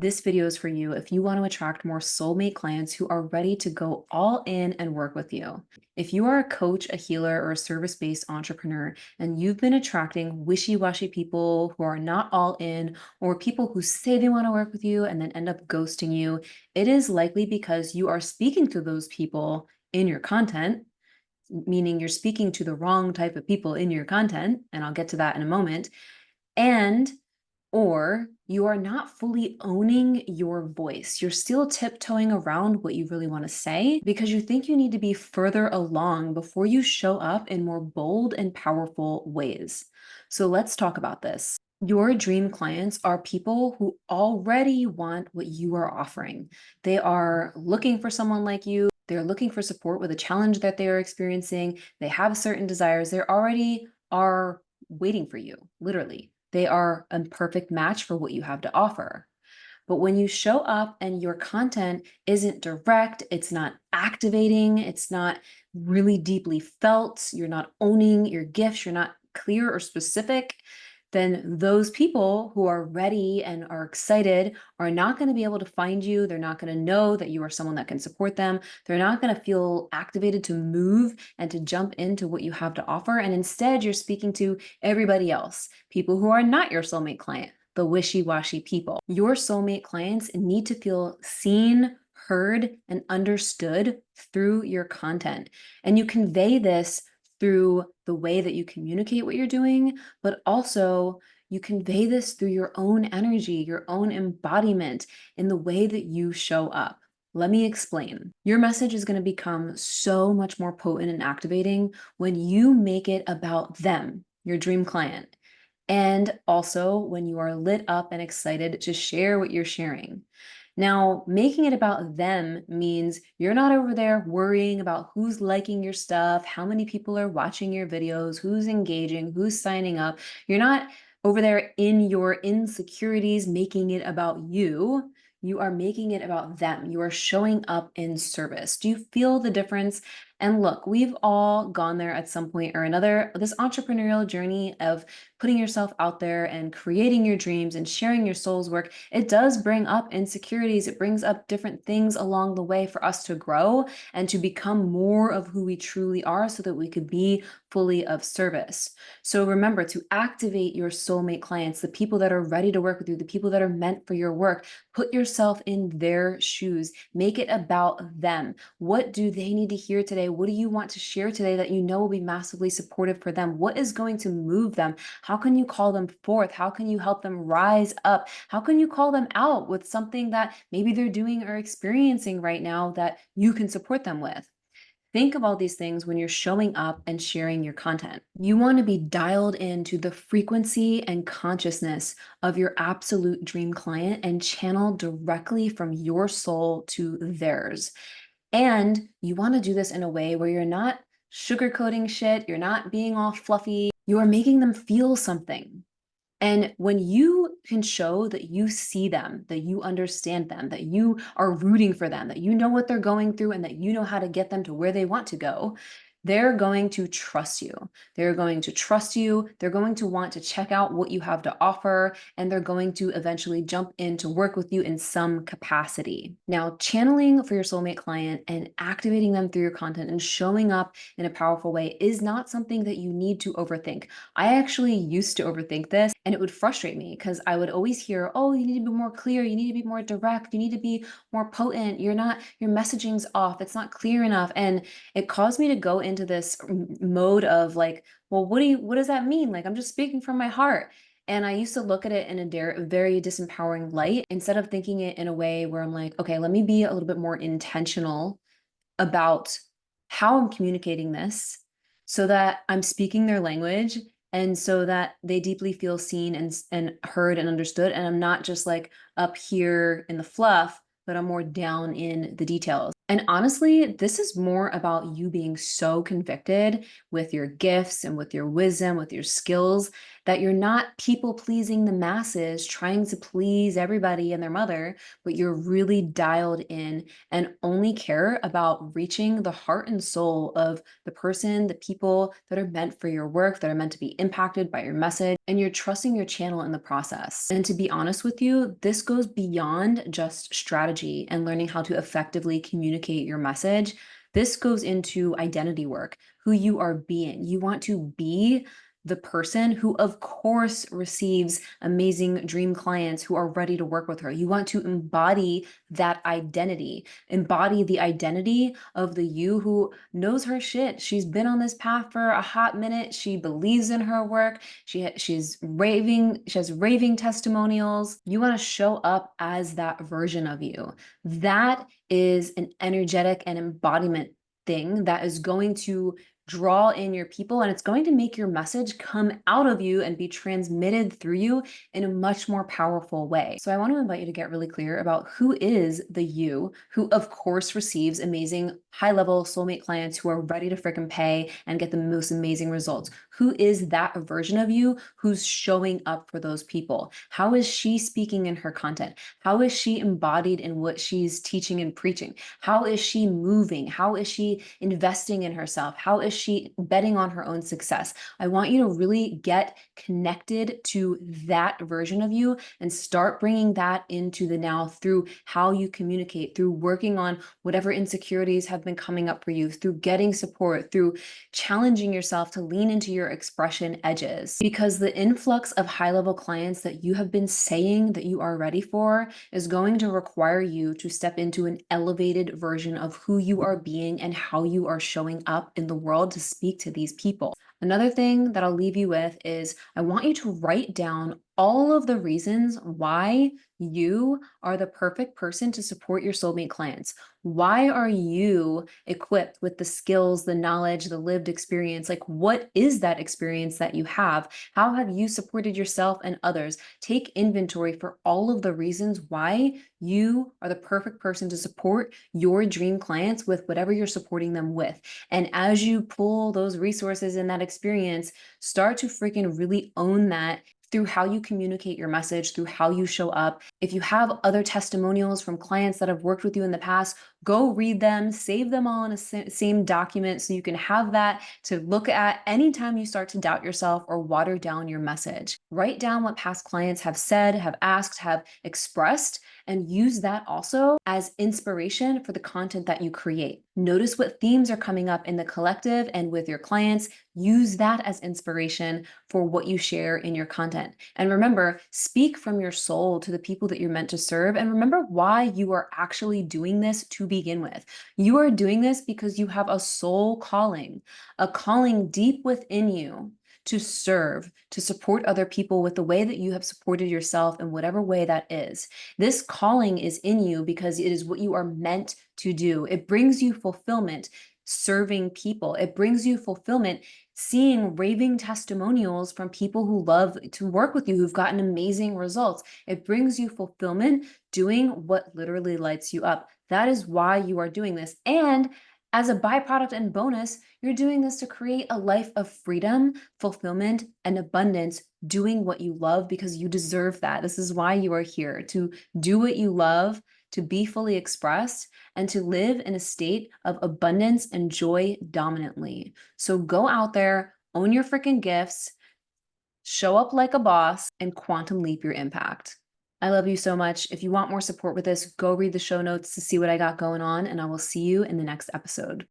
This video is for you if you want to attract more soulmate clients who are ready to go all in and work with you. If you are a coach, a healer, or a service-based entrepreneur, and you've been attracting wishy-washy people who are not all in, or people who say they want to work with you and then end up ghosting you, it is likely because you are speaking to those people in your content, meaning you're speaking to the wrong type of people in your content, and I'll get to that in a moment. And or you are not fully owning your voice. You're still tiptoeing around what you really want to say because you think you need to be further along before you show up in more bold and powerful ways. So let's talk about this. Your dream clients are people who already want what you are offering. They are looking for someone like you. They're looking for support with a challenge that they are experiencing. They have certain desires. They already are waiting for you, literally. They are a perfect match for what you have to offer. But when you show up and your content isn't direct, it's not activating, it's not really deeply felt, you're not owning your gifts, you're not clear or specific, then those people who are ready and are excited are not going to be able to find you. They're not going to know that you are someone that can support them. They're not going to feel activated to move and to jump into what you have to offer. And instead, you're speaking to everybody else, people who are not your soulmate client, the wishy-washy people. Your soulmate clients need to feel seen, heard, and understood through your content. And you convey this through the way that you communicate what you're doing, but also you convey this through your own energy, your own embodiment in the way that you show up. Let me explain. Your message is going to become so much more potent and activating when you make it about them, your dream client. And also when you are lit up and excited to share what you're sharing. Now, making it about them means you're not over there worrying about who's liking your stuff, how many people are watching your videos, who's engaging, who's signing up. You're not over there in your insecurities making it about you. You are making it about them. You are showing up in service. Do you feel the difference? And look, we've all gone there at some point or another. This entrepreneurial journey of putting yourself out there and creating your dreams and sharing your soul's work, it does bring up insecurities. It brings up different things along the way for us to grow and to become more of who we truly are so that we could be fully of service. So remember to activate your soulmate clients, the people that are ready to work with you, the people that are meant for your work. Put yourself in their shoes. Make it about them. What do they need to hear today? What do you want to share today that you know will be massively supportive for them? What is going to move them? How can you call them forth? How can you help them rise up? How can you call them out with something that maybe they're doing or experiencing right now that you can support them with? Think of all these things when you're showing up and sharing your content. You want to be dialed into the frequency and consciousness of your absolute dream client and channel directly from your soul to theirs. And you want to do this in a way where you're not sugarcoating shit, you're not being all fluffy, you are making them feel something. And when you can show that you see them, that you understand them, that you are rooting for them, that you know what they're going through and that you know how to get them to where they want to go, they're going to trust you. They're going to trust you. They're going to want to check out what you have to offer, and they're going to eventually jump in to work with you in some capacity. Now, channeling for your soulmate client and activating them through your content and showing up in a powerful way is not something that you need to overthink. I actually used to overthink this and it would frustrate me because I would always hear, oh, you need to be more clear. You need to be more direct. You need to be more potent. Your messaging's off. It's not clear enough. And it caused me to go into this mode of like, well, what does that mean? Like, I'm just speaking from my heart. And I used to look at it in a very disempowering light instead of thinking it in a way where I'm like, okay, let me be a little bit more intentional about how I'm communicating this so that I'm speaking their language and so that they deeply feel seen and heard and understood. And I'm not just like up here in the fluff, but I'm more down in the details. And honestly, this is more about you being so convicted with your gifts and with your wisdom, with your skills, that you're not people pleasing the masses, trying to please everybody and their mother, but you're really dialed in and only care about reaching the heart and soul of the person, the people that are meant for your work, that are meant to be impacted by your message, and you're trusting your channel in the process. And to be honest with you, this goes beyond just strategy and learning how to effectively communicate your message. This goes into identity work, who you are being. You want to be the person who, of course, receives amazing dream clients who are ready to work with her. You want to embody that identity, embody the identity of the you who knows her shit. She's been on this path for a hot minute. She believes in her work. She's raving, she has raving testimonials. You want to show up as that version of you. That is an energetic and embodiment thing that is going to draw in your people, and it's going to make your message come out of you and be transmitted through you in a much more powerful way. So I want to invite you to get really clear about who is the you who, of course, receives amazing high-level soulmate clients who are ready to freaking pay and get the most amazing results. Who is that version of you who's showing up for those people? How is she speaking in her content? How is she embodied in what she's teaching and preaching? How is she moving? How is she investing in herself? How is she betting on her own success? I want you to really get connected to that version of you and start bringing that into the now through how you communicate, through working on whatever insecurities have been coming up for you, through getting support, through challenging yourself to lean into your expression edges. Because the influx of high-level clients that you have been saying that you are ready for is going to require you to step into an elevated version of who you are being and how you are showing up in the world to speak to these people. Another thing that I'll leave you with is I want you to write down all of the reasons why you are the perfect person to support your soulmate clients. Why are you equipped with the skills, the knowledge, the lived experience? Like, what is that experience that you have? How have you supported yourself and others? Take inventory for all of the reasons why you are the perfect person to support your dream clients with whatever you're supporting them with. And as you pull those resources and that experience, start to freaking really own that through how you communicate your message, through how you show up. If you have other testimonials from clients that have worked with you in the past, go read them, save them all in a same document so you can have that to look at anytime you start to doubt yourself or water down your message. Write down what past clients have said, have asked, have expressed, and use that also as inspiration for the content that you create. Notice what themes are coming up in the collective and with your clients. Use that as inspiration for what you share in your content. And remember, speak from your soul to the people that you're meant to serve. And remember why you are actually doing this to begin with. You are doing this because you have a soul calling, a calling deep within you to serve, to support other people with the way that you have supported yourself in whatever way that is. This calling is in you because it is what you are meant to do. It brings you fulfillment serving people. It brings you fulfillment seeing raving testimonials from people who love to work with you, who've gotten amazing results. It brings you fulfillment doing what literally lights you up. That is why you are doing this. And as a byproduct and bonus, you're doing this to create a life of freedom, fulfillment, and abundance, doing what you love because you deserve that. This is why you are here, to do what you love, to be fully expressed, and to live in a state of abundance and joy dominantly. So go out there, own your freaking gifts, show up like a boss, and quantum leap your impact. I love you so much. If you want more support with this, go read the show notes to see what I got going on, and I will see you in the next episode.